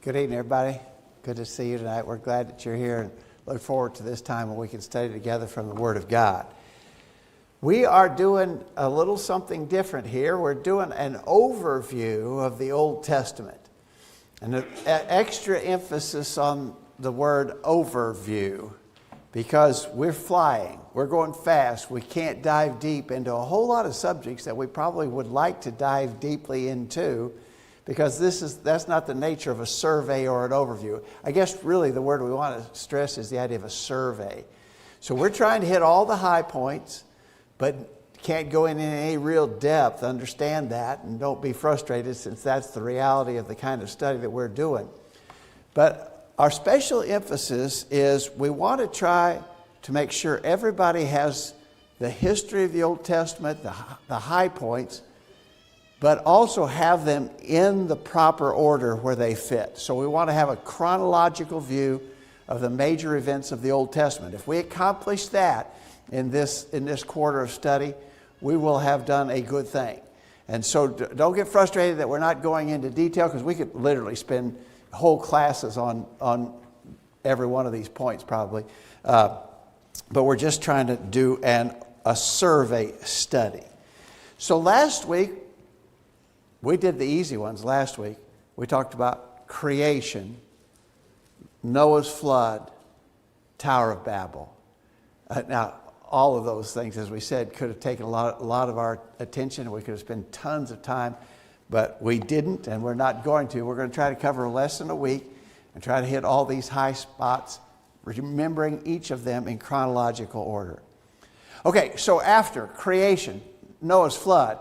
Good evening, everybody. Good to see you tonight. We're glad that you're here and look forward to this time when we can study together from the Word of God. We are doing a little something different here. We're doing an overview of the Old Testament. And an extra emphasis on the word overview because we're flying. We're going fast. We can't dive deep into a whole lot of subjects that we probably would like to dive deeply into, because that's not the nature of a survey or an overview. I guess really the word we want to stress is the idea of a survey. So we're trying to hit all the high points, but can't go in any real depth. Understand that, and don't be frustrated, since that's the reality of the kind of study that we're doing. But our special emphasis is we want to try to make sure everybody has the history of the Old Testament, the high points, but also have them in the proper order where they fit. So we want to have a chronological view of the major events of the Old Testament. If we accomplish that in this quarter of study, we will have done a good thing. And so don't get frustrated that we're not going into detail, because we could literally spend whole classes on every one of these points probably. But we're just trying to do a survey study. So last week, we did the easy ones last week. We talked about creation, Noah's flood, Tower of Babel. Now, all of those things, as we said, could have taken a lot of our attention. We could have spent tons of time, but we didn't, and we're not going to. We're going to try to cover a lesson a week and try to hit all these high spots, remembering each of them in chronological order. Okay, so after creation, Noah's flood,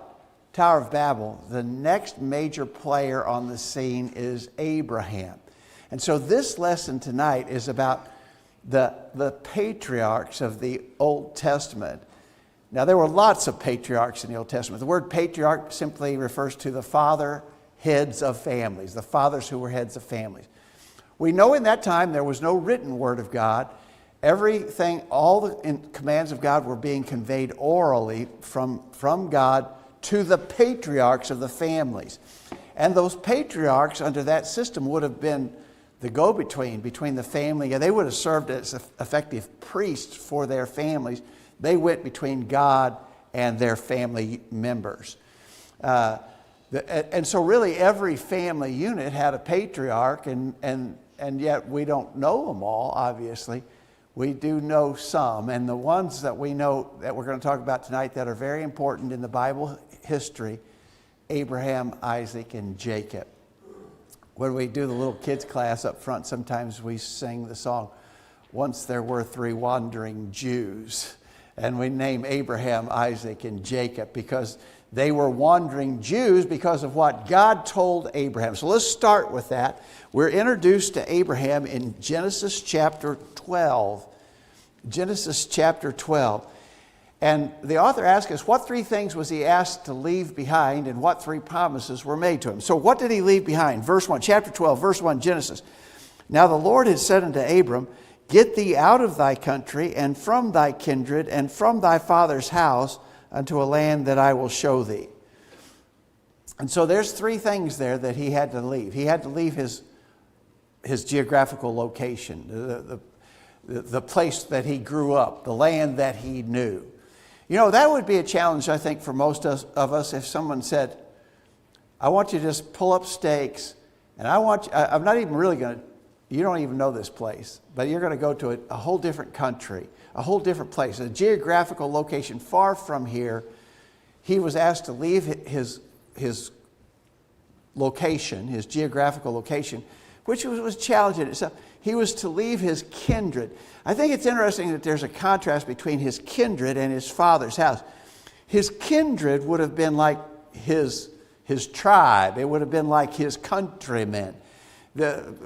Tower of Babel, the next major player on the scene is Abraham. And so this lesson tonight is about the patriarchs of the Old Testament. Now, there were lots of patriarchs in the Old Testament. The word patriarch simply refers to the heads of families, the fathers who were heads of families. We know in that time there was no written word of God. Everything, all the commands of God were being conveyed orally from God to the patriarchs of the families. And those patriarchs under that system would have been the go-between between the family, and they would have served as effective priests for their families. They went between God and their family members. And so really every family unit had a patriarch, and yet we don't know them all, obviously. We do know some, and the ones that we know that we're going to talk about tonight that are very important in the Bible history: Abraham, Isaac, and Jacob. When we do the little kids class up front, sometimes we sing the song, "Once There Were Three Wandering Jews." And we name Abraham, Isaac, and Jacob because they were wandering Jews because of what God told Abraham. So let's start with that. We're introduced to Abraham in Genesis chapter 12. Genesis chapter 12. And the author asks us, what three things was he asked to leave behind, and what three promises were made to him? So what did he leave behind? Verse 1, chapter 12, verse 1, Genesis. Now the Lord had said unto Abram, Get thee out of thy country, and from thy kindred, and from thy father's house, unto a land that I will show thee. And so there's three things there that he had to leave. He had to leave his geographical location, the place that he grew up, the land that he knew. You know, that would be a challenge, I think, for most of us if someone said, I want you to just pull up stakes, and I'm not even really going to, you don't even know this place, but you're going to go to a whole different country, a whole different place, a geographical location far from here. He was asked to leave his location, his geographical location, which was challenging in itself. He was to leave his kindred. I think it's interesting that there's a contrast between his kindred and his father's house. His kindred would have been like his tribe. It would have been like his countrymen.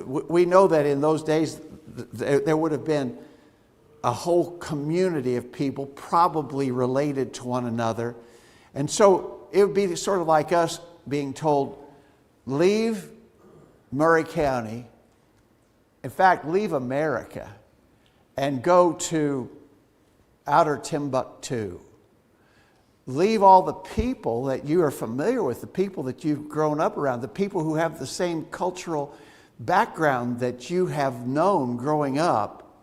We know that in those days there would have been a whole community of people probably related to one another. And so it would be sort of like us being told, leave Murray County. In fact, leave America and go to outer Timbuktu. Leave all the people that you are familiar with, the people that you've grown up around, the people who have the same cultural background that you have known growing up,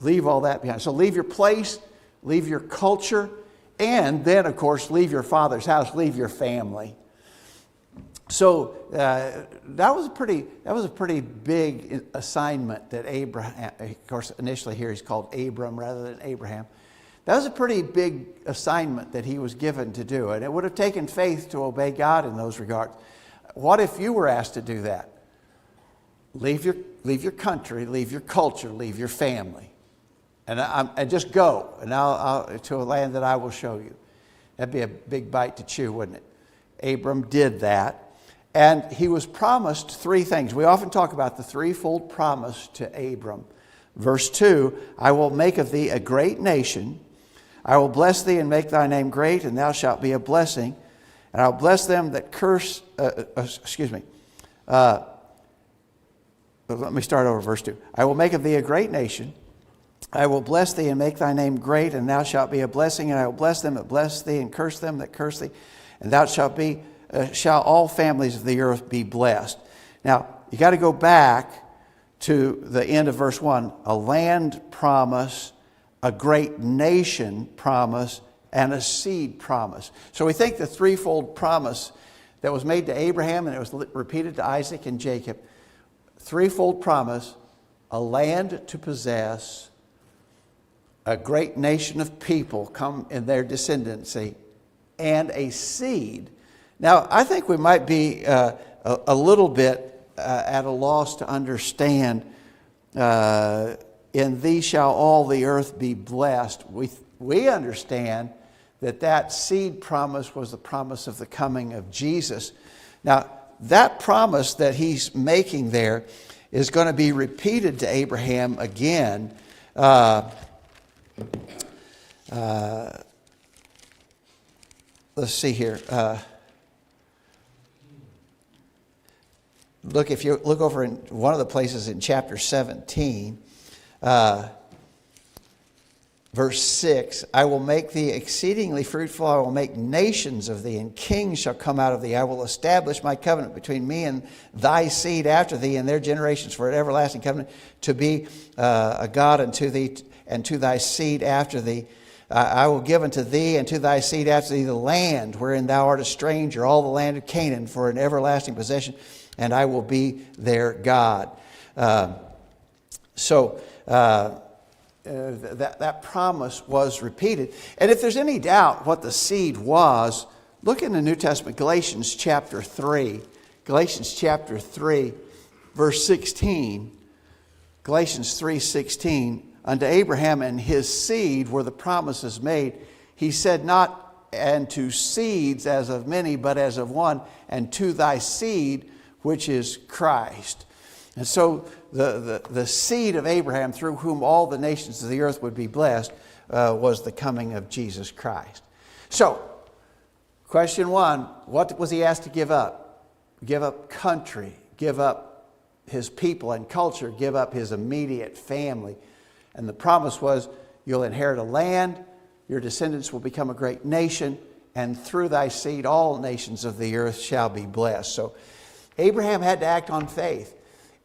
leave all that behind. So leave your place, leave your culture, and then, of course, leave your father's house, leave your family. So that was a pretty big assignment that Abraham, of course, initially here he's called Abram rather than Abraham. That was a pretty big assignment that he was given to do, and it would have taken faith to obey God in those regards. What if you were asked to do that? Leave your country, leave your culture, leave your family, and just go, and I'll to a land that I will show you. That'd be a big bite to chew, wouldn't it? Abram did that. And he was promised three things. We often talk about the threefold promise to Abram. Verse 2, I will make of thee a great nation. I will bless thee and make thy name great, and thou shalt be a blessing. And I will bless them that curse, let me start over verse 2. I will make of thee a great nation. I will bless thee and make thy name great, and thou shalt be a blessing. And I will bless them that bless thee, and curse them that curse thee. And thou shall all families of the earth be blessed. Now, you got to go back to the end of verse 1. A land promise, a great nation promise, and a seed promise. So we think the threefold promise that was made to Abraham and it was repeated to Isaac and Jacob. Threefold promise, a land to possess, a great nation of people come in their descendancy, and a seed. Now, I think we might be a little bit at a loss to understand, in thee shall all the earth be blessed. We understand that seed promise was the promise of the coming of Jesus. Now, that promise that he's making there is going to be repeated to Abraham again. Let's see here. Look, if you look over in one of the places in chapter 17, verse 6, I will make thee exceedingly fruitful. I will make nations of thee, and kings shall come out of thee. I will establish my covenant between me and thy seed after thee and their generations for an everlasting covenant, to be a God unto thee and to thy seed after thee. I will give unto thee and to thy seed after thee the land wherein thou art a stranger, all the land of Canaan, for an everlasting possession, and I will be their God. That promise was repeated. And if there's any doubt what the seed was, look in the New Testament, Galatians chapter 3. Galatians chapter 3, verse 16. Galatians 3:16. Unto Abraham and his seed were the promises made. He said, not and to seeds as of many, but as of one, and to thy seed, which is Christ. And so the seed of Abraham, through whom all the nations of the earth would be blessed, was the coming of Jesus Christ. So, question one, what was he asked to give up? Give up country, give up his people and culture, give up his immediate family. And the promise was, you'll inherit a land, your descendants will become a great nation, and through thy seed all nations of the earth shall be blessed. So Abraham had to act on faith.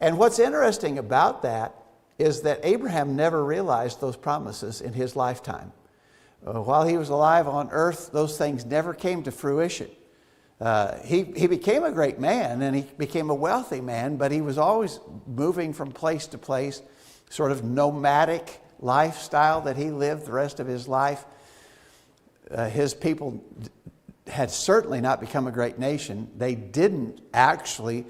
And what's interesting about that is that Abraham never realized those promises in his lifetime. While he was alive on earth, those things never came to fruition. He became a great man and he became a wealthy man, but he was always moving from place to place, sort of nomadic lifestyle that he lived the rest of his life. His people had certainly not become a great nation. They didn't actually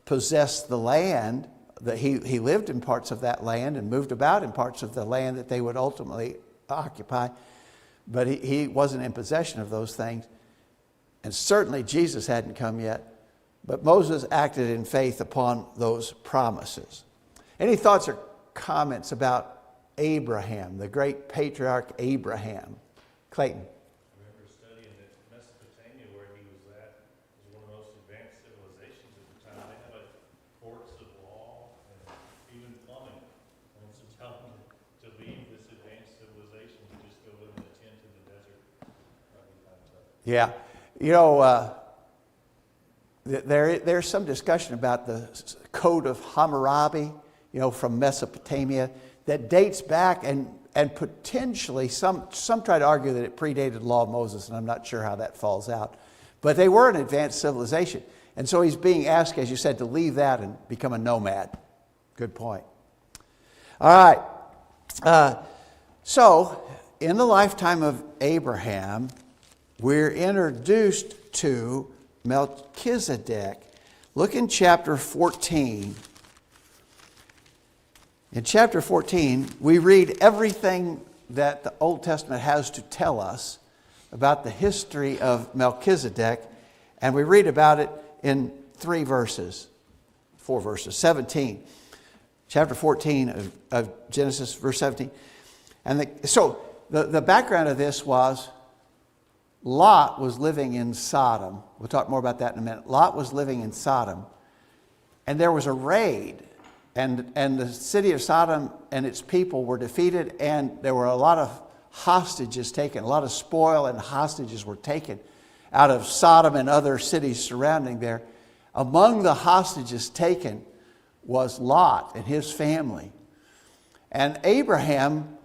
possess the land. That he lived in parts of that land and moved about in parts of the land that they would ultimately occupy. But he wasn't in possession of those things. And certainly Jesus hadn't come yet. But Moses acted in faith upon those promises. Any thoughts or comments about Abraham, the great patriarch Abraham? Clayton. I remember studying that Mesopotamia, where he was at, was one of the most advanced civilizations at the time. They had courts of law and even plumbing. And so tell them to leave this advanced civilization to just go live in a tent in the desert. That'd be kind of tough. Yeah. You know, there's some discussion about the Code of Hammurabi, from Mesopotamia, that dates back and potentially some try to argue that it predated the law of Moses, and I'm not sure how that falls out. But they were an advanced civilization. And so he's being asked, as you said, to leave that and become a nomad. Good point. All right. So in the lifetime of Abraham, we're introduced to Melchizedek. Look in chapter 14. In chapter 14, we read everything that the Old Testament has to tell us about the history of Melchizedek, and we read about it in 4 verses. 17. Chapter 14 of Genesis, verse 17. And so the background of this was Lot was living in Sodom. We'll talk more about that in a minute. Lot was living in Sodom, and there was a raid. And the city of Sodom and its people were defeated, and there were a lot of hostages taken. A lot of spoil and hostages were taken out of Sodom and other cities surrounding there. Among the hostages taken was Lot and his family. And Abraham,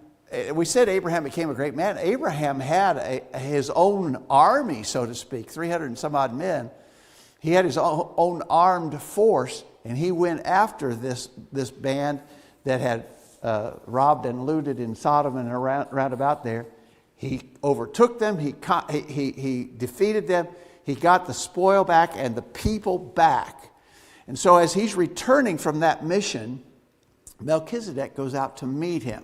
we said Abraham became a great man. Abraham had his own army, so to speak, 300 and some odd men. He had his own armed force, and he went after this band that had robbed and looted in Sodom and around about there. He overtook them. He defeated them. He got the spoil back and the people back. And so as he's returning from that mission, Melchizedek goes out to meet him.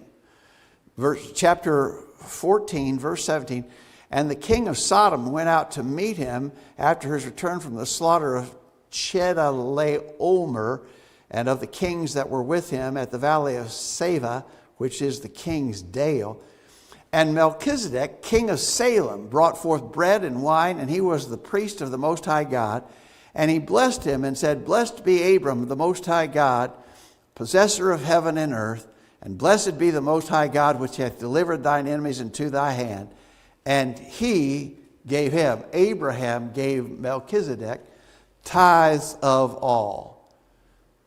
Chapter 14, verse 17. And the king of Sodom went out to meet him after his return from the slaughter of Chedorlaomer and of the kings that were with him at the valley of Sava, which is the king's dale. And Melchizedek, king of Salem, brought forth bread and wine, and he was the priest of the Most High God. And he blessed him and said, Blessed be Abram, the Most High God, possessor of heaven and earth, and blessed be the Most High God, which hath delivered thine enemies into thy hand. And he gave him, Abraham gave Melchizedek, tithes of all.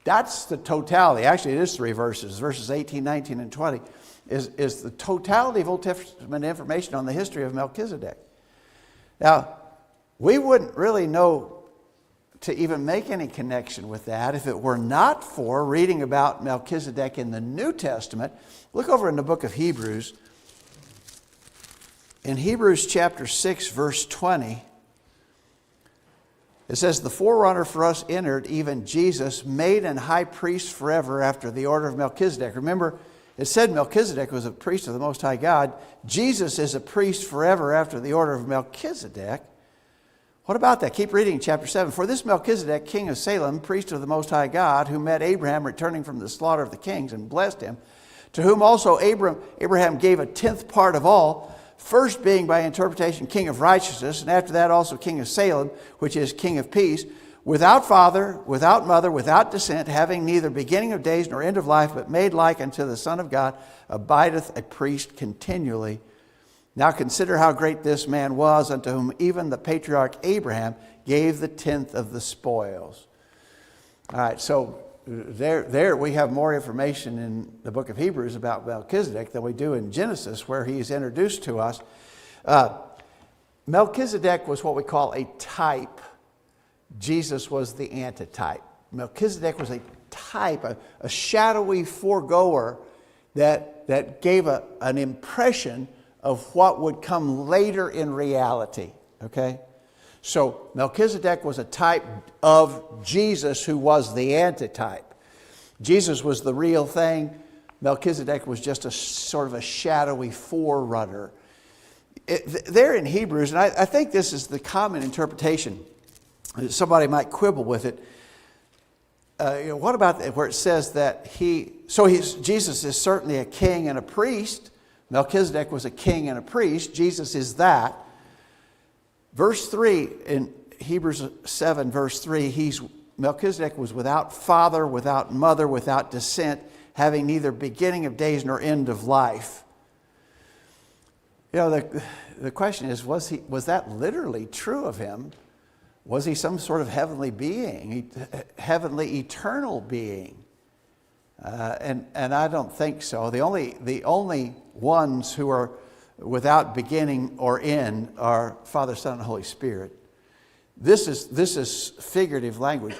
That's the totality. Actually, it is 3 verses. Verses 18, 19, and 20 is the totality of Old Testament information on the history of Melchizedek. Now, we wouldn't really know to even make any connection with that if it were not for reading about Melchizedek in the New Testament. Look over in the book of Hebrews. In Hebrews chapter 6, verse 20, it says, The forerunner for us entered, even Jesus, made an high priest forever after the order of Melchizedek. Remember, it said Melchizedek was a priest of the Most High God. Jesus is a priest forever after the order of Melchizedek. What about that? Keep reading chapter 7. For this Melchizedek, king of Salem, priest of the Most High God, who met Abraham returning from the slaughter of the kings and blessed him, to whom also Abraham gave a 10th part of all, first being by interpretation king of righteousness, and after that also king of Salem, which is king of peace, without father, without mother, without descent, having neither beginning of days nor end of life, but made like unto the Son of God, abideth a priest continually. Now consider how great this man was, unto whom even the patriarch Abraham gave the 10th of the spoils. All right, so there we have more information in the book of Hebrews about Melchizedek than we do in Genesis, where he's introduced to us. Melchizedek was what we call a type. Jesus was the antitype. Melchizedek was a type, a shadowy foregoer that gave an impression of what would come later in reality. Okay? So Melchizedek was a type of Jesus, who was the antitype. Jesus was the real thing. Melchizedek was just a sort of a shadowy forerunner. There in Hebrews, and I think this is the common interpretation. Somebody might quibble with it. What about where it says that Jesus is certainly a king and a priest. Melchizedek was a king and a priest. Jesus is that. Verse 3 in Hebrews 7, verse 3, Melchizedek was without father, without mother, without descent, having neither beginning of days nor end of life. The question is, was that literally true of him? Was he some sort of heavenly being, heavenly eternal being? And I don't think so. The only ones who are without beginning or end are Father, Son, and Holy Spirit. This is figurative language.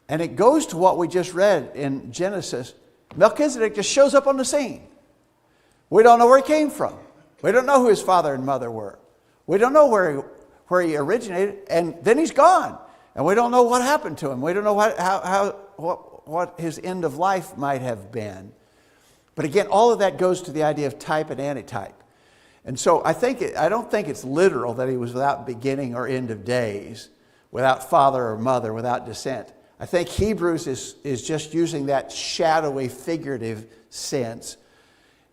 And it goes to what we just read in Genesis. Melchizedek just shows up on the scene. We don't know where he came from. We don't know who his father and mother were. We don't know where he originated, and then he's gone. And we don't know what happened to him. We don't know what his end of life might have been. But again, all of that goes to the idea of type and antitype. And so I don't think it's literal that he was without beginning or end of days, without father or mother, without descent. I think Hebrews is just using that shadowy, figurative sense.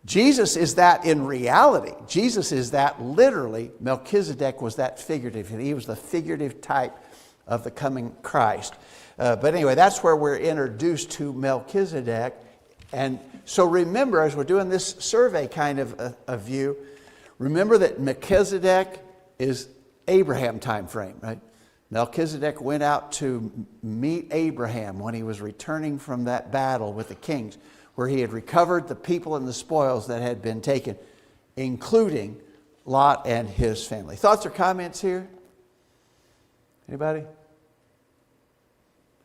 Jesus is that in reality. Jesus is that literally. Melchizedek was that figurative. He was the figurative type of the coming Christ. But anyway, that's where we're introduced to Melchizedek. And so remember, as we're doing this survey kind of a view, remember that Melchizedek is Abraham time frame, right? Melchizedek went out to meet Abraham when he was returning from that battle with the kings, where he had recovered the people and the spoils that had been taken, including Lot and his family. Thoughts or comments here? Anybody?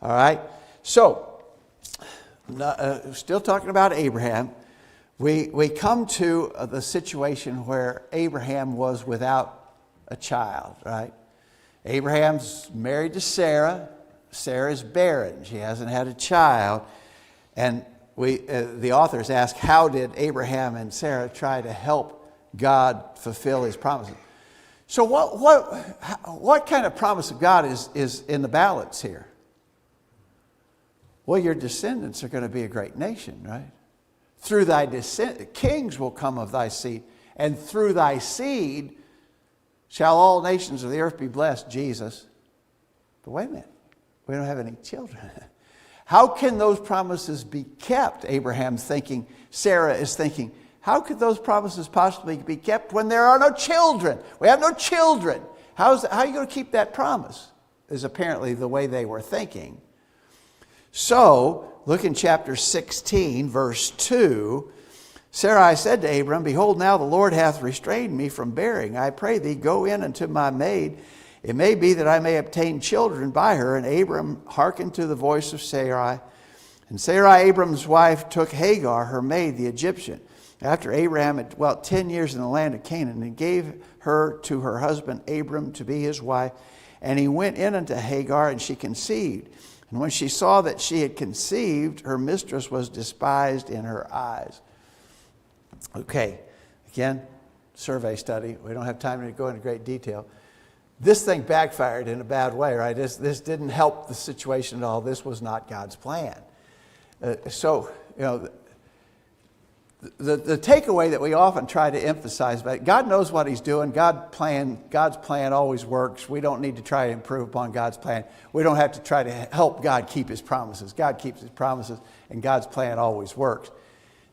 All right. So, still talking about Abraham, we come to the situation where Abraham was without a child, right? Abraham's married to Sarah. Sarah's barren. She hasn't had a child. And the authors ask, how did Abraham and Sarah try to help God fulfill his promises? So what kind of promise of God is in the balance here? Well, your descendants are going to be a great nation, right? Through thy descent, kings will come of thy seed, and through thy seed shall all nations of the earth be blessed, Jesus. But wait a minute, we don't have any children. How can those promises be kept? Abraham's thinking, Sarah is thinking, how could those promises possibly be kept when there are no children? We have no children. How are you going to keep that promise? Is apparently the way they were thinking. So, look in chapter 16, verse 2. Sarai said to Abram, behold, now the Lord hath restrained me from bearing. I pray thee, go in unto my maid. It may be that I may obtain children by her. And Abram hearkened to the voice of Sarai. And Sarai, Abram's wife, took Hagar, her maid, the Egyptian, after Abraham had dwelt 10 years in the land of Canaan, and gave her to her husband Abram to be his wife. And he went in unto Hagar, and she conceived. And when she saw that she had conceived, her mistress was despised in her eyes. Okay, again, survey study. We don't have time to go into great detail. This thing backfired in a bad way, right? This didn't help the situation at all. This was not God's plan. So, you know, the takeaway that we often try to emphasize, but God knows what he's doing. God's plan always works. We don't need to try to improve upon God's plan. We don't have to try to help God keep his promises. God keeps his promises, and God's plan always works.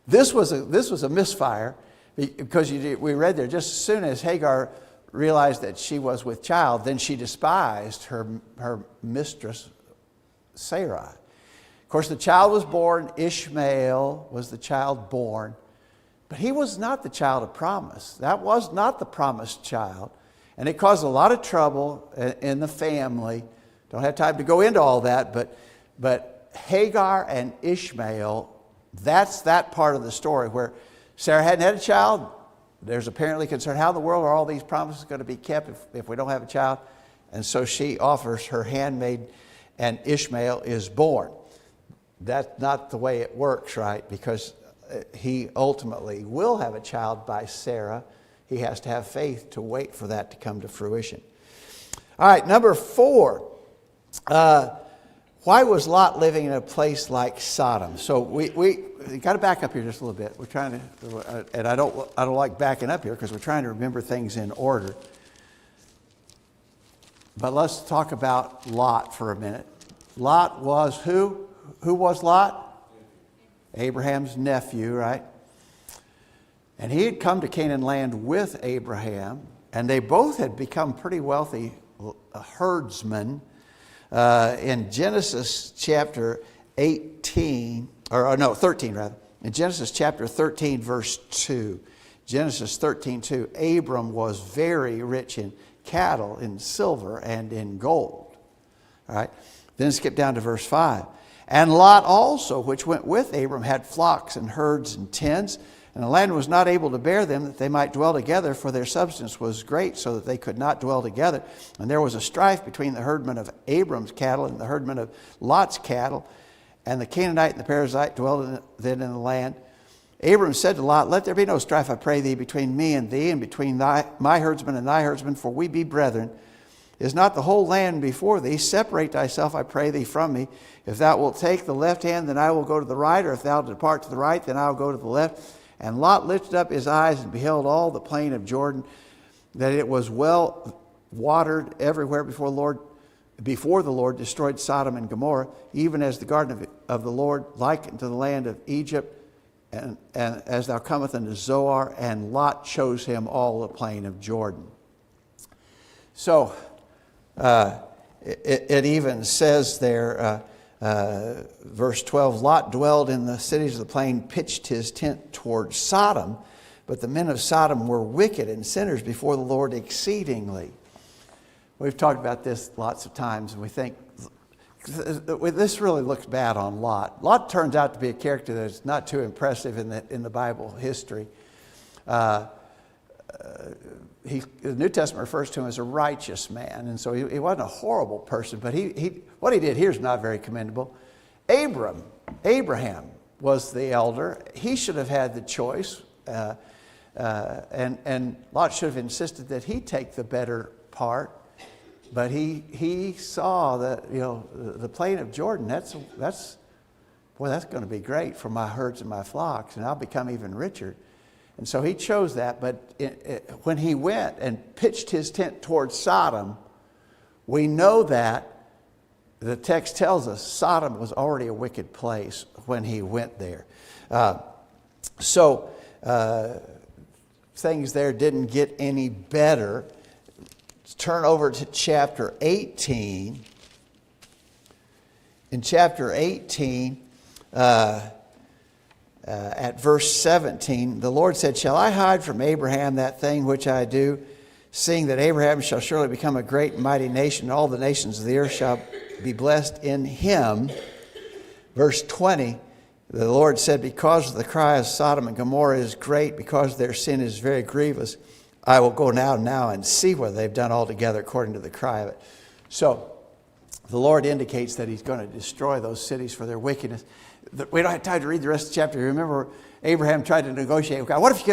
This was a misfire, because we read there, just as soon as Hagar realized that she was with child, then she despised her mistress, Sarai. Of course, the child was born. Ishmael was the child born. But he was not the child of promise. That was not the promised child. And it caused a lot of trouble in the family. Don't have time to go into all that, but Hagar and Ishmael, that's that part of the story where Sarah hadn't had a child. There's apparently concern, how in the world are all these promises going to be kept if we don't have a child? And so she offers her handmaid, and Ishmael is born. That's not the way it works, right? Because he ultimately will have a child by Sarah. He has to have faith to wait for that to come to fruition. All right, number 4. Why was Lot living in a place like Sodom? So we got to back up here just a little bit. We're trying to, and I don't like backing up here because we're trying to remember things in order. But let's talk about Lot for a minute. Lot was who? Who was Lot? Abraham's nephew, right? And he had come to Canaan land with Abraham, and they both had become pretty wealthy herdsmen. In Genesis chapter 13 rather. In Genesis chapter 13, verse 2. Genesis 13:2. Abram was very rich in cattle, in silver, and in gold. All right. Then skip down to verse 5. And Lot also, which went with Abram, had flocks and herds and tents, and the land was not able to bear them, that they might dwell together, for their substance was great, so that they could not dwell together. And there was a strife between the herdmen of Abram's cattle and the herdmen of Lot's cattle. And the Canaanite and the Perizzite dwelled then in the land. Abram said to Lot, let there be no strife, I pray thee, between me and thee, and between my herdsmen and thy herdsmen, for we be brethren. Is not the whole land before thee? Separate thyself, I pray thee, from me. If thou wilt take the left hand, then I will go to the right, or if thou depart to the right, then I will go to the left. And Lot lifted up his eyes and beheld all the plain of Jordan, that it was well watered everywhere before the Lord destroyed Sodom and Gomorrah, even as the garden of the Lord, like unto the land of Egypt, and as thou comest unto Zoar, and Lot chose him all the plain of Jordan. So it even says there, verse 12, Lot dwelled in the cities of the plain, pitched his tent toward Sodom, but the men of Sodom were wicked and sinners before the Lord exceedingly. We've talked about this lots of times, and we think this really looks bad on Lot. Lot turns out to be a character that's not too impressive in the Bible history. The New Testament refers to him as a righteous man, and so he wasn't a horrible person, but what he did here is not very commendable. Abraham was the elder. He should have had the choice, and Lot should have insisted that he take the better part. But he saw that, the plain of Jordan, that's going to be great for my herds and my flocks, and I'll become even richer. And so he chose that. But when he went and pitched his tent towards Sodom, we know that the text tells us Sodom was already a wicked place when he went there. Things there didn't get any better. Let's turn over to chapter 18. In chapter 18, at verse 17, the Lord said, shall I hide from Abraham that thing which I do, seeing that Abraham shall surely become a great and mighty nation, and all the nations of the earth shall be blessed in him. Verse 20, the Lord said, because the cry of Sodom and Gomorrah is great, because their sin is very grievous, I will go now and see whether they've done altogether according to the cry of it. So the Lord indicates that he's going to destroy those cities for their wickedness. We don't have time to read the rest of the chapter. Remember, Abraham tried to negotiate with God. What if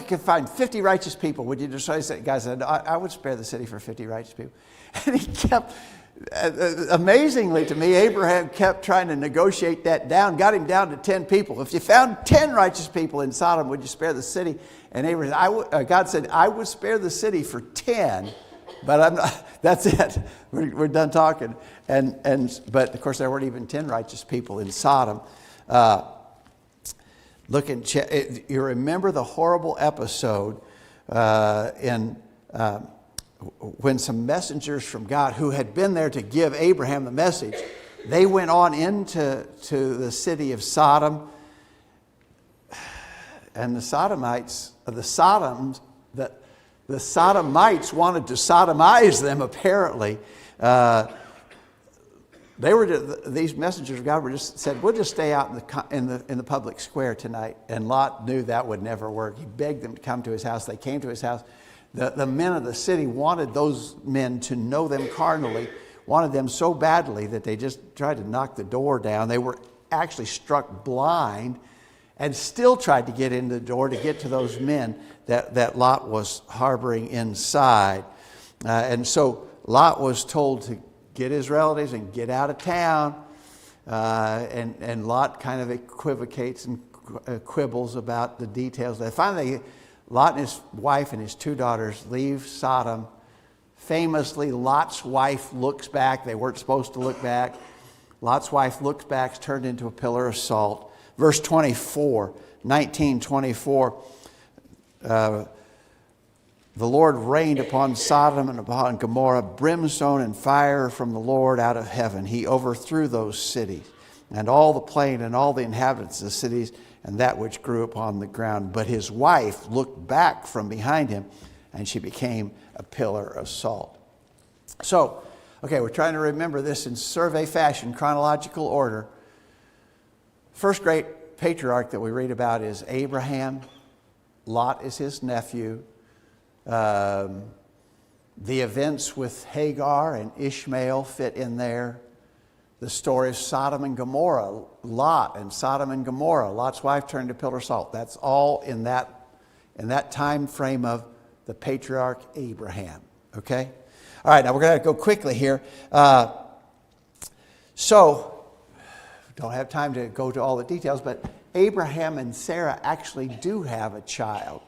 you could find 50 righteous people? Would you destroy the city? God said, I would spare the city for 50 righteous people. And he kept, amazingly to me, Abraham kept trying to negotiate that down, got him down to 10 people. If you found 10 righteous people in Sodom, would you spare the city? And Abraham, God said, I would spare the city for 10, but I'm not. That's it. We're done talking. But of course, there weren't even 10 righteous people in Sodom. You remember the horrible episode when some messengers from God who had been there to give Abraham the message, they went on into the city of Sodom, and the Sodomites wanted to sodomize them. Apparently, these messengers of God said, "We'll just stay out in the public square tonight." And Lot knew that would never work. He begged them to come to his house. They came to his house. The men of the city wanted those men to know them carnally, wanted them so badly that they just tried to knock the door down. They were actually struck blind and still tried to get in the door to get to those men that Lot was harboring inside. And so Lot was told to get his relatives and get out of town. And Lot kind of equivocates and quibbles about the details. Finally, Lot and his wife and his 2 daughters leave Sodom. Famously, Lot's wife looks back. They weren't supposed to look back. Lot's wife looks back, is turned into a pillar of salt. Verse 24, 19:24. the Lord rained upon Sodom and upon Gomorrah brimstone and fire from the Lord out of heaven. He overthrew those cities and all the plain and all the inhabitants of the cities and that which grew upon the ground. But his wife looked back from behind him, and she became a pillar of salt. So, okay, we're trying to remember this in survey fashion, chronological order. First great patriarch that we read about is Abraham. Lot is his nephew. The events with Hagar and Ishmael fit in there. The story of Sodom and Gomorrah, Lot and Sodom and Gomorrah. Lot's wife turned to pillar of salt. That's all in that time frame of the patriarch Abraham. Okay? All right, now we're going to go quickly here. So, don't have time to go to all the details, but Abraham and Sarah actually do have a child.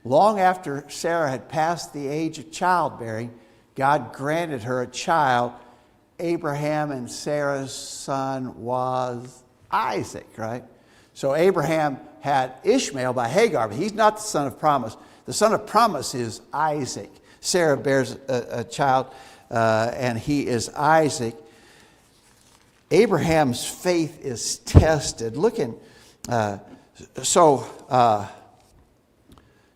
Long after Sarah had passed the age of childbearing, God granted her a child. Abraham and Sarah's son was Isaac, right? So Abraham had Ishmael by Hagar, but he's not the son of promise. The son of promise is Isaac. Sarah bears a child, and he is Isaac. Abraham's faith is tested. Look in,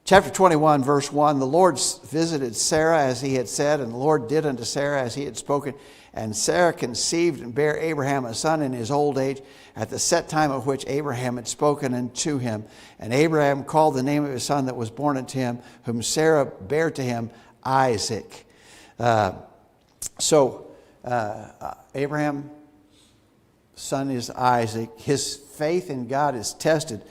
chapter 21, verse 1, the Lord visited Sarah as he had said, and the Lord did unto Sarah as he had spoken. And Sarah conceived and bare Abraham a son in his old age, at the set time of which Abraham had spoken unto him. And Abraham called the name of his son that was born unto him, whom Sarah bare to him, Isaac. Abraham's son is Isaac. His faith in God is tested.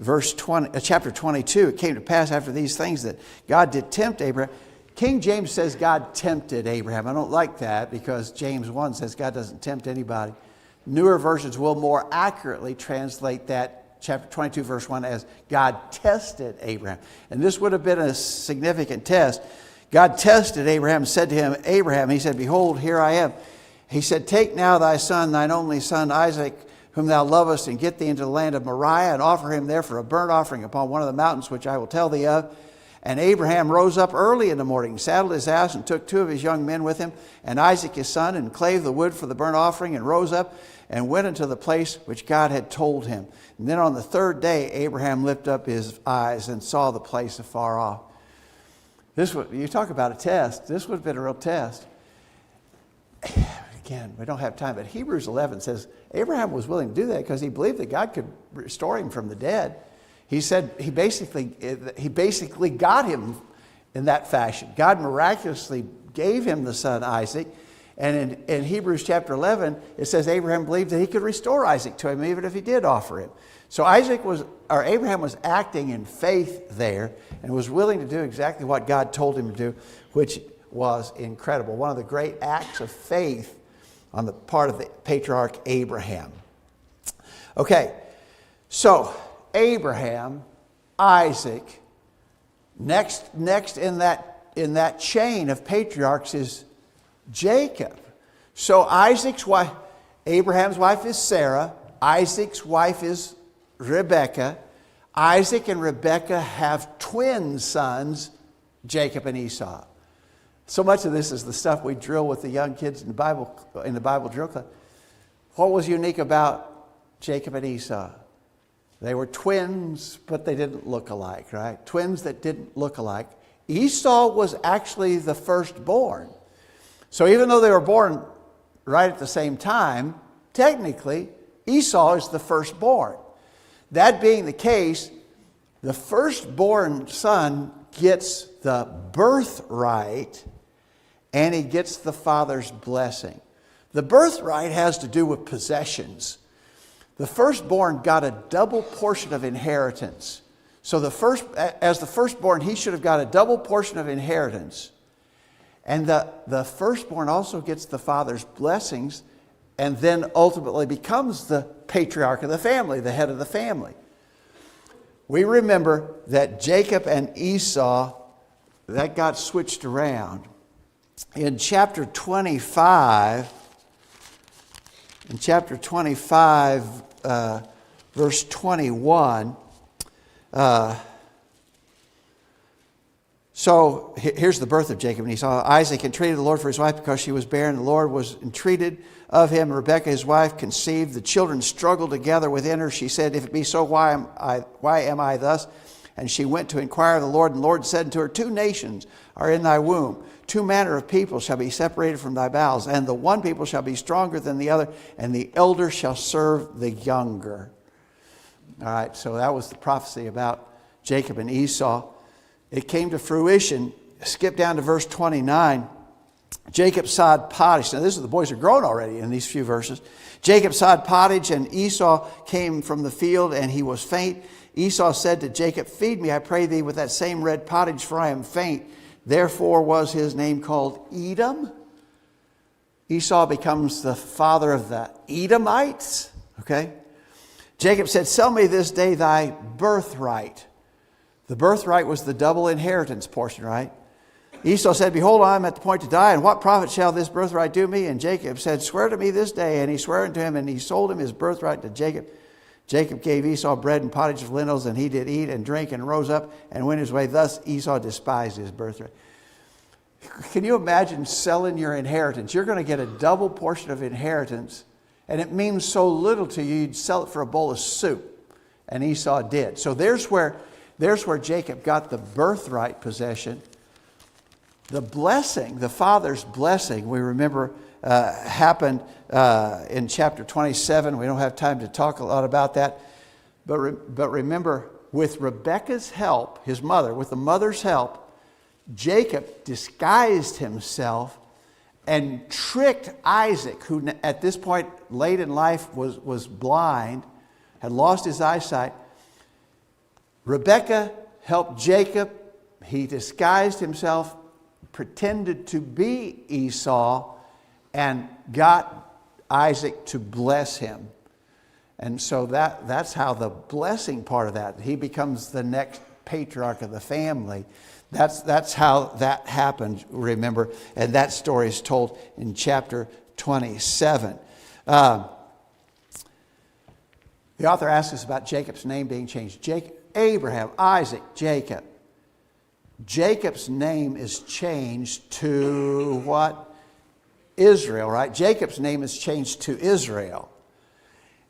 Chapter 22, it came to pass after these things that God did tempt Abraham. King James says God tempted Abraham. I don't like that because James 1 says God doesn't tempt anybody. Newer versions will more accurately translate that chapter 22 verse 1 as God tested Abraham. And this would have been a significant test. God tested Abraham and said to him, Abraham, he said, behold, here I am. He said, take now thy son, thine only son Isaac, whom thou lovest, and get thee into the land of Moriah, and offer him there for a burnt offering upon one of the mountains which I will tell thee of. And Abraham rose up early in the morning, saddled his ass, and took 2 of his young men with him, and Isaac his son, and clave the wood for the burnt offering, and rose up and went into the place which God had told him. And then on the 3rd day, Abraham lifted up his eyes and saw the place afar off. You talk about a test. This would have been a real test. Again, we don't have time, but Hebrews 11 says Abraham was willing to do that because he believed that God could restore him from the dead. He said he basically got him in that fashion. God miraculously gave him the son Isaac. And in Hebrews chapter 11, it says Abraham believed that he could restore Isaac to him even if he did offer him. So Abraham was acting in faith there and was willing to do exactly what God told him to do, which was incredible. One of the great acts of faith on the part of the patriarch Abraham. Okay, so Abraham, Isaac, next in that chain of patriarchs is Jacob. So Abraham's wife is Sarah. Isaac's wife is Rebekah. Isaac and Rebekah have twin sons, Jacob and Esau. So much of this is the stuff we drill with the young kids in the Bible drill club. What was unique about Jacob and Esau? They were twins, but they didn't look alike, right? Twins that didn't look alike. Esau was actually the firstborn. So even though they were born right at the same time, technically, Esau is the firstborn. That being the case, the firstborn son gets the birthright and he gets the father's blessing. The birthright has to do with possessions. The firstborn got a double portion of inheritance. So as the firstborn, he should have got a double portion of inheritance. And the firstborn also gets the father's blessings and then ultimately becomes the patriarch of the family, the head of the family. We remember that Jacob and Esau, that got switched around. In chapter 25, verse 21, So here's the birth of Jacob and Esau. Isaac entreated the Lord for his wife because she was barren. The Lord was entreated of him. Rebekah, his wife, conceived. The children struggled together within her. She said, if it be so, why am I thus? And she went to inquire of the Lord. And the Lord said unto her, 2 nations are in thy womb. 2 manner of people shall be separated from thy bowels. And the one people shall be stronger than the other. And the elder shall serve the younger. All right, so that was the prophecy about Jacob and Esau. It came to fruition. Skip down to verse 29. Jacob sod pottage. Now, the boys are grown already in these few verses. Jacob sod pottage, and Esau came from the field, and he was faint. Esau said to Jacob, feed me, I pray thee, with that same red pottage, for I am faint. Therefore was his name called Edom. Esau becomes the father of the Edomites. Okay? Jacob said, sell me this day thy birthright. The birthright was the double inheritance portion, right? Esau said, behold, I am at the point to die, and what profit shall this birthright do me? And Jacob said, swear to me this day. And he swore unto him, and he sold him his birthright to Jacob. Jacob gave Esau bread and pottage of lentils, and he did eat and drink and rose up and went his way. Thus Esau despised his birthright. Can you imagine selling your inheritance? You're going to get a double portion of inheritance, and it means so little to you, you'd sell it for a bowl of soup. And Esau did. So there's where Jacob got the birthright possession. The blessing, the father's blessing, we remember happened in chapter 27. We don't have time to talk a lot about that. But remember, with Rebekah's help, his mother, with the mother's help, Jacob disguised himself and tricked Isaac, who at this point late in life was blind, had lost his eyesight. Rebekah helped Jacob. He disguised himself, pretended to be Esau, and got Isaac to bless him. And so that's how the blessing part of that, he becomes the next patriarch of the family. That's how that happened, remember. And that story is told in chapter 27. The author asks us about Jacob's name being changed. Abraham, Isaac, Jacob. Jacob's name is changed to what? Israel, right? Jacob's name is changed to Israel.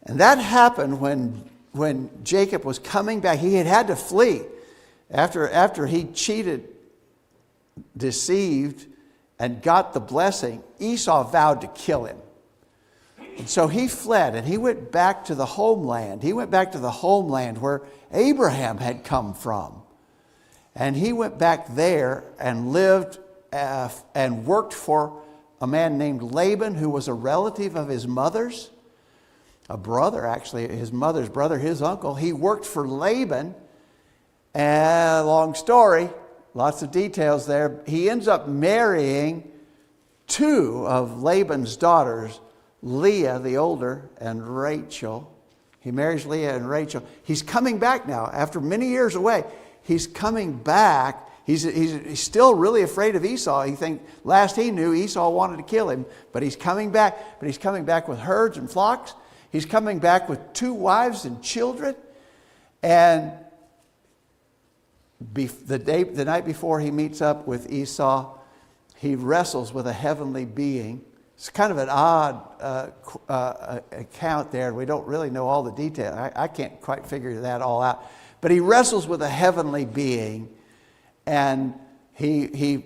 And that happened when Jacob was coming back. He had to flee. After he cheated, deceived, and got the blessing, Esau vowed to kill him. And so he fled and he went back to the homeland. He went back to the homeland where Abraham had come from. And he went back there and lived and worked for a man named Laban, who was a relative of his mother's, a brother actually, his mother's brother, his uncle. He worked for Laban. And long story, lots of details there. He ends up marrying 2 of Laban's daughters, Leah, the older, and Rachel. He marries Leah and Rachel. He's coming back now after many years away. He's coming back. He's still really afraid of Esau. He thinks last he knew Esau wanted to kill him, but he's coming back. But he's coming back with herds and flocks. He's coming back with 2 wives and children. And the night before he meets up with Esau, he wrestles with a heavenly being. It's kind of an odd account there. We don't really know all the detail. I can't quite figure that all out. But he wrestles with a heavenly being, and he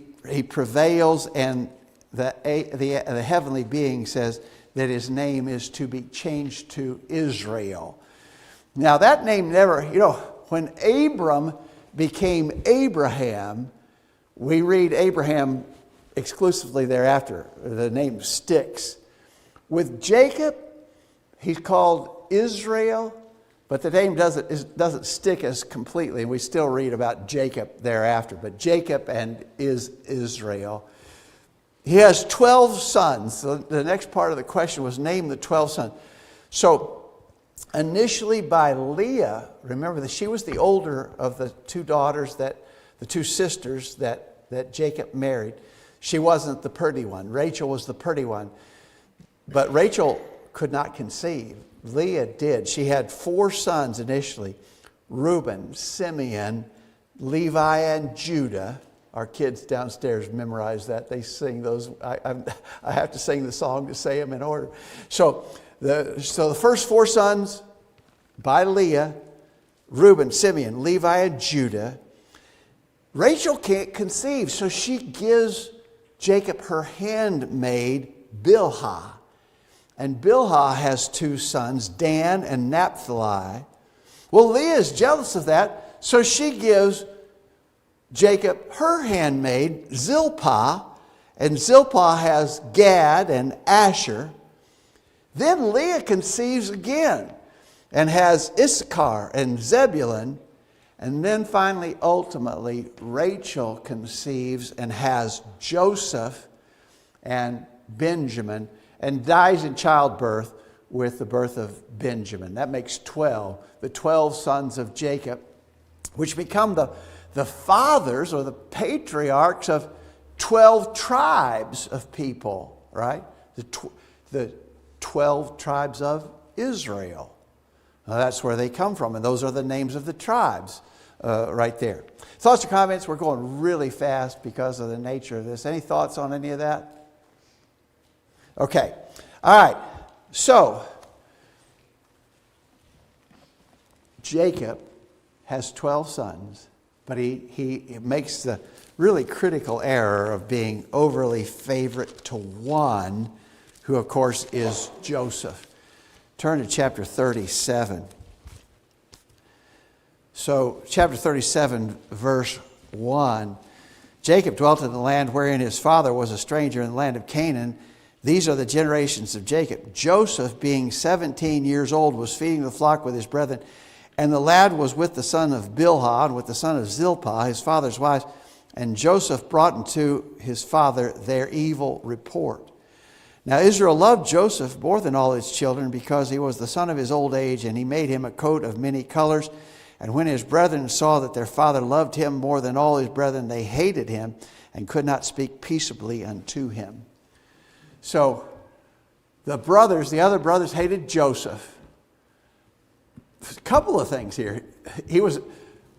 prevails, and the heavenly being says that his name is to be changed to Israel. Now that name never, when Abram became Abraham, we read Abraham exclusively thereafter. The name sticks. With Jacob, he's called Israel, but the name doesn't stick as completely. We still read about Jacob thereafter, but Jacob and is Israel. He has 12 sons. So the next part of the question was name the 12 sons. So initially by Leah, remember that she was the older of the 2 daughters, the 2 sisters that Jacob married. She wasn't the pretty one. Rachel was the pretty one. But Rachel could not conceive. Leah did. She had 4 sons initially: Reuben, Simeon, Levi, and Judah. Our kids downstairs memorize that. They sing those. I have to sing the song to say them in order. So the first 4 sons by Leah, Reuben, Simeon, Levi, and Judah. Rachel can't conceive, so she gives Jacob her handmaid, Bilhah. And Bilhah has 2 sons, Dan and Naphtali. Well, Leah is jealous of that, so she gives Jacob her handmaid, Zilpah. And Zilpah has Gad and Asher. Then Leah conceives again and has Issachar and Zebulun. And then finally, ultimately, Rachel conceives and has Joseph and Benjamin and dies in childbirth with the birth of Benjamin. That makes 12, the 12 sons of Jacob, which become the fathers or the patriarchs of 12 tribes of people, right? The 12 tribes of Israel. Now, that's where they come from, and those are the names of the tribes right there. Thoughts or comments? We're going really fast because of the nature of this. Any thoughts on any of that? Okay. All right. So, Jacob has 12 sons, but he makes the really critical error of being overly favorite to one, who, of course, is Joseph. Turn to chapter 37. So, chapter 37, verse 1. Jacob dwelt in the land wherein his father was a stranger, in the land of Canaan. These are the generations of Jacob. Joseph, being 17 years old, was feeding the flock with his brethren. And the lad was with the son of Bilhah, and with the son of Zilpah, his father's wives. And Joseph brought unto his father their evil report. Now Israel loved Joseph more than all his children, because he was the son of his old age, and he made him a coat of many colors. And when his brethren saw that their father loved him more than all his brethren, they hated him and could not speak peaceably unto him. So the other brothers hated Joseph. A couple of things here. He was,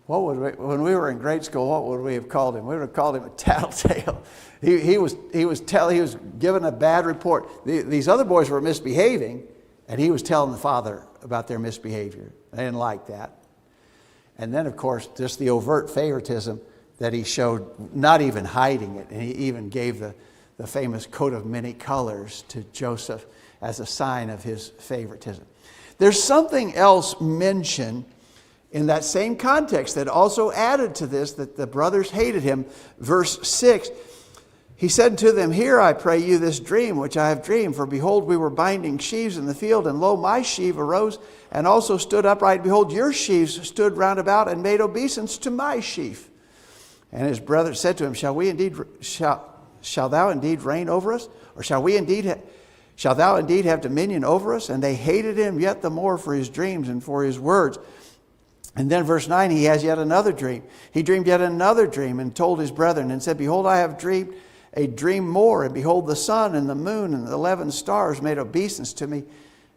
when we were in grade school, what would we have called him? We would have called him a tattletale. He was given a bad report. These other boys were misbehaving, and he was telling the father about their misbehavior. They didn't like that. And then, of course, just the overt favoritism that he showed, not even hiding it. And he even gave the famous coat of many colors to Joseph as a sign of his favoritism. There's something else mentioned in that same context that also added to this, that the brothers hated him. Verse 6, he said unto them, Hear, I pray you, this dream which I have dreamed. For behold, we were binding sheaves in the field, and lo, my sheaf arose and also stood upright. Behold, your sheaves stood round about and made obeisance to my sheaf. And his brother said to him, Shall thou indeed reign over us? Or shall thou indeed have dominion over us? And they hated him yet the more for his dreams and for his words. And then verse 9, he has yet another dream. He dreamed yet another dream and told his brethren and said, Behold, I have dreamed a dream more. And behold, the sun and the moon and the 11 stars made obeisance to me.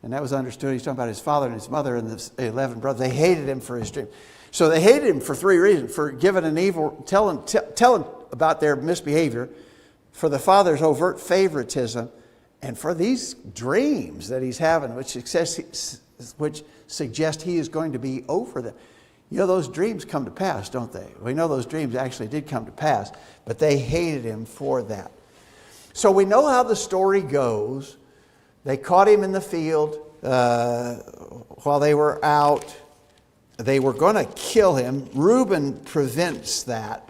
And that was understood. He's talking about his father and his mother and the 11 brothers. They hated him for his dream. So they hated him for 3 reasons. For giving an evil, telling about their misbehavior, for the father's overt favoritism, and for these dreams that he's having, which suggest he is going to be over them. You know, those dreams come to pass, don't they? We know those dreams actually did come to pass, but they hated him for that. So we know how the story goes. They caught him in the field while they were out. They were going to kill him. Reuben prevents that.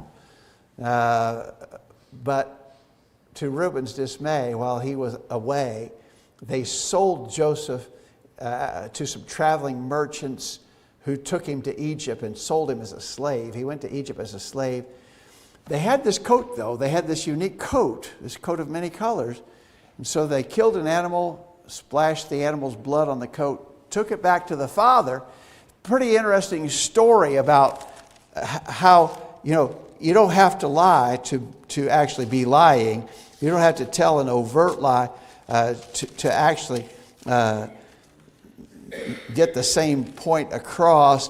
But to Reuben's dismay, while he was away, they sold Joseph to some traveling merchants who took him to Egypt and sold him as a slave. He went to Egypt as a slave. They had this coat, though. They had this unique coat, this coat of many colors. And so they killed an animal, splashed the animal's blood on the coat, took it back to the father. Pretty interesting story about how, you don't have to lie to actually be lying. You don't have to tell an overt lie to actually get the same point across.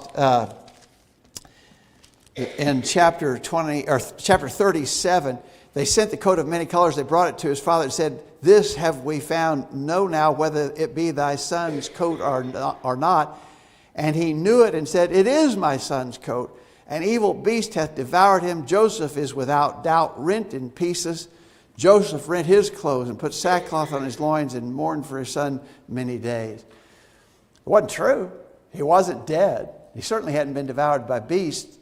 in chapter 20 or chapter 37, they sent the coat of many colors. They brought it to his father and said, "This have we found. Know now whether it be thy son's coat or not." And he knew it and said, "It is my son's coat. An evil beast hath devoured him. Joseph is without doubt rent in pieces." Joseph rent his clothes and put sackcloth on his loins and mourned for his son many days. It wasn't true. He wasn't dead. He certainly hadn't been devoured by beasts.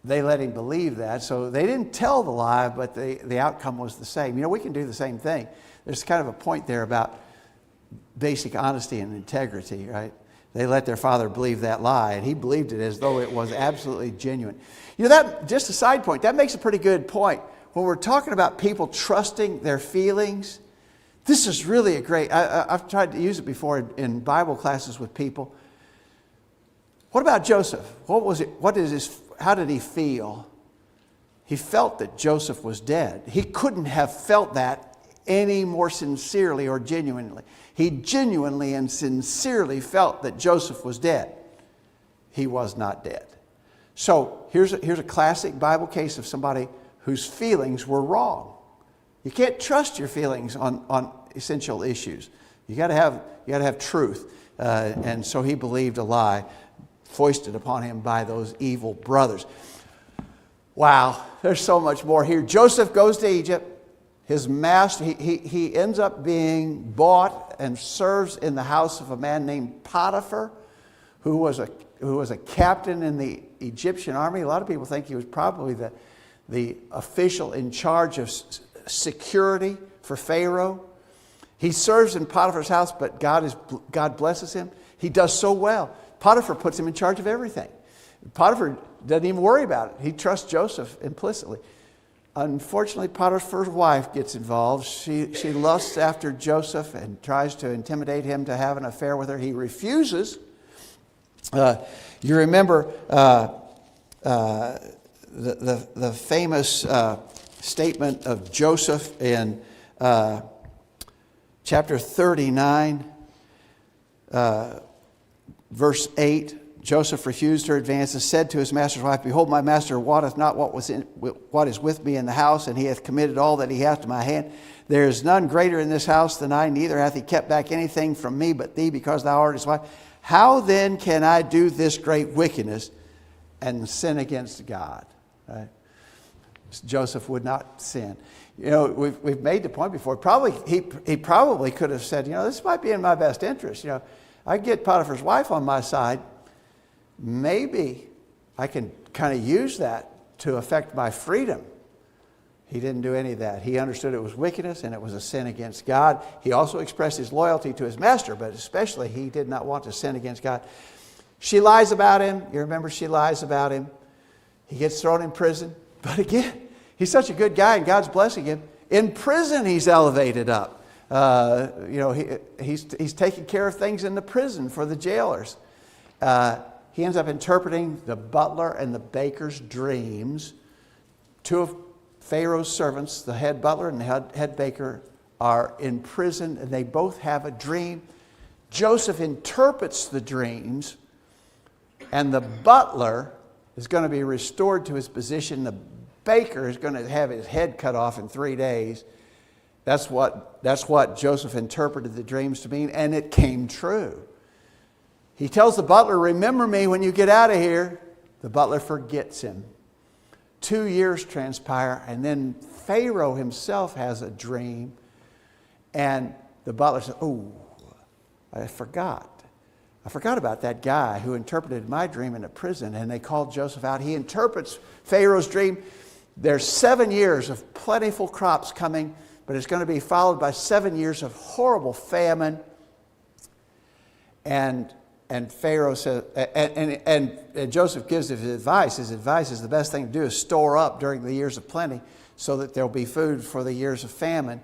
They let him believe that. So they didn't tell the lie, but the outcome was the same. You know, we can do the same thing. There's kind of a point there about basic honesty and integrity, right? They let their father believe that lie, and he believed it as though it was absolutely genuine. You know, that, just a side point, that makes a pretty good point. When we're talking about people trusting their feelings, this is really a great, I've tried to use it before in Bible classes with people. What about Joseph? What was it? How did he feel? He felt that Joseph was dead. He couldn't have felt that any more sincerely or genuinely. He genuinely and sincerely felt that Joseph was dead. He was not dead. So here's a classic Bible case of somebody whose feelings were wrong. You can't trust your feelings on essential issues. You got to have truth. And so he believed a lie foisted upon him by those evil brothers. Wow, there's so much more here. Joseph goes to Egypt. His master, he ends up being bought and serves in the house of a man named Potiphar, who was a captain in the Egyptian army. A lot of people think he was probably the official in charge of security for Pharaoh. He serves in Potiphar's house, but God blesses him. He does so well. Potiphar puts him in charge of everything. Potiphar doesn't even worry about it. He trusts Joseph implicitly. Unfortunately, Potiphar's wife gets involved. She lusts after Joseph and tries to intimidate him to have an affair with her. He refuses. You remember the famous statement of Joseph in chapter 39, verse 8. Joseph refused her advances, said to his master's wife, "Behold, my master wotteth not what is with me in the house, and he hath committed all that he hath to my hand. There is none greater in this house than I, neither hath he kept back anything from me but thee, because thou art his wife. How then can I do this great wickedness and sin against God?" Right? Joseph would not sin. You know, we've made the point before. He probably could have said, you know, this might be in my best interest. You know, I get Potiphar's wife on my side. Maybe I can kind of use that to affect my freedom. He didn't do any of that. He understood it was wickedness and it was a sin against God. He also expressed his loyalty to his master, but especially he did not want to sin against God. She lies about him. You remember she lies about him. He gets thrown in prison. But again, he's such a good guy and God's blessing him. In prison, he's elevated up. You know, he's taking care of things in the prison for the jailers. He ends up interpreting the butler and the baker's dreams. Two of Pharaoh's servants, the head butler and the head baker, are in prison, and they both have a dream. Joseph interprets the dreams, and the butler is going to be restored to his position. The baker is going to have his head cut off in 3 days. That's what Joseph interpreted the dreams to mean, and it came true. He tells the butler, "Remember me when you get out of here." The butler forgets him. 2 years transpire, and then Pharaoh himself has a dream. And the butler says, "Oh, I forgot about that guy who interpreted my dream in a prison." And they called Joseph out. He interprets Pharaoh's dream. There's 7 years of plentiful crops coming, but it's going to be followed by 7 years of horrible famine. And Pharaoh says, and Joseph gives his advice. His advice is the best thing to do is store up during the years of plenty so that there'll be food for the years of famine.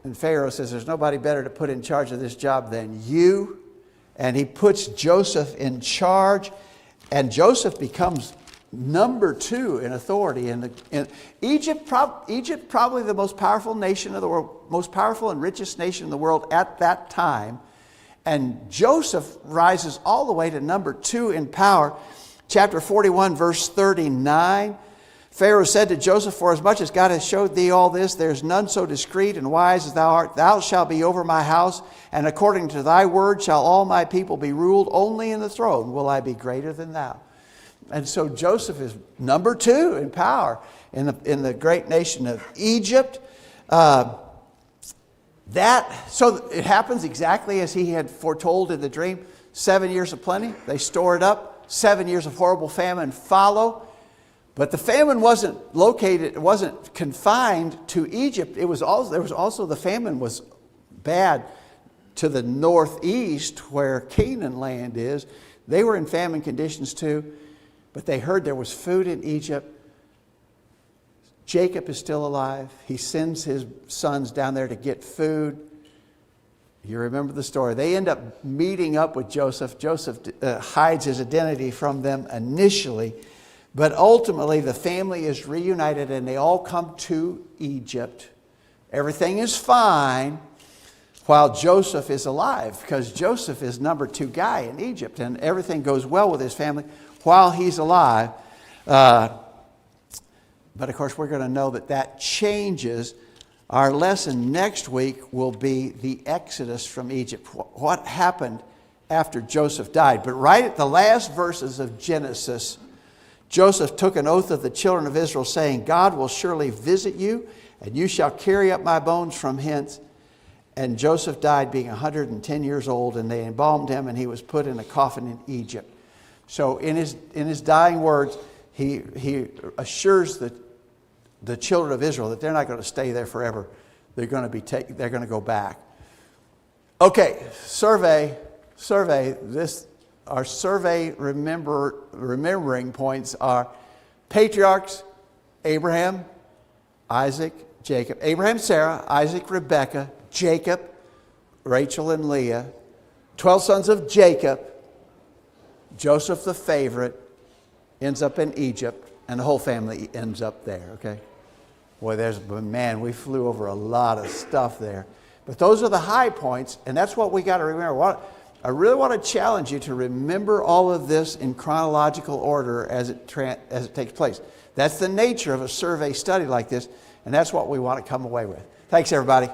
And Pharaoh says, "There's nobody better to put in charge of this job than you." And he puts Joseph in charge, and Joseph becomes number 2 in authority. In Egypt, probably the most powerful nation of the world, most powerful and richest nation in the world at that time. And Joseph rises all the way to number 2 in power. Chapter 41, verse 39. Pharaoh said to Joseph, for as much as God has showed thee all this, there is none so discreet and wise as thou art. Thou shalt be over my house, and according to thy word shall all my people be ruled. Only in the throne will I be greater than thou. And so Joseph is number 2 in power in the great nation of Egypt. So it happens exactly as he had foretold in the dream. 7 years of plenty, they store it up. 7 years of horrible famine follow. But the famine wasn't confined to Egypt. The famine was bad to the northeast where Canaan land is. They were in famine conditions too, but they heard there was food in Egypt. Jacob is still alive. He sends his sons down there to get food. You remember the story. They end up meeting up with Joseph. Joseph hides his identity from them initially. But ultimately, the family is reunited and they all come to Egypt. Everything is fine while Joseph is alive, because Joseph is number 2 guy in Egypt, and everything goes well with his family while he's alive. But of course, we're going to know that changes. Our lesson next week will be the Exodus from Egypt. What happened after Joseph died? But right at the last verses of Genesis, Joseph took an oath of the children of Israel, saying, God will surely visit you, and you shall carry up my bones from hence. And Joseph died being 110 years old, and they embalmed him, and he was put in a coffin in Egypt. So in his dying words, he assures the children of Israel that they're not going to stay there forever. They're going to go back. Okay, survey. Our survey remembering points are patriarchs: Abraham, Isaac, Jacob. Abraham, Sarah, Isaac, Rebekah, Jacob, Rachel and Leah. 12 sons of Jacob. Joseph, the favorite, ends up in Egypt, and the whole family ends up there, okay? Boy, we flew over a lot of stuff there. But those are the high points, and that's what we got to remember. I really want to challenge you to remember all of this in chronological order as it takes place. That's the nature of a survey study like this, and that's what we want to come away with. Thanks, everybody.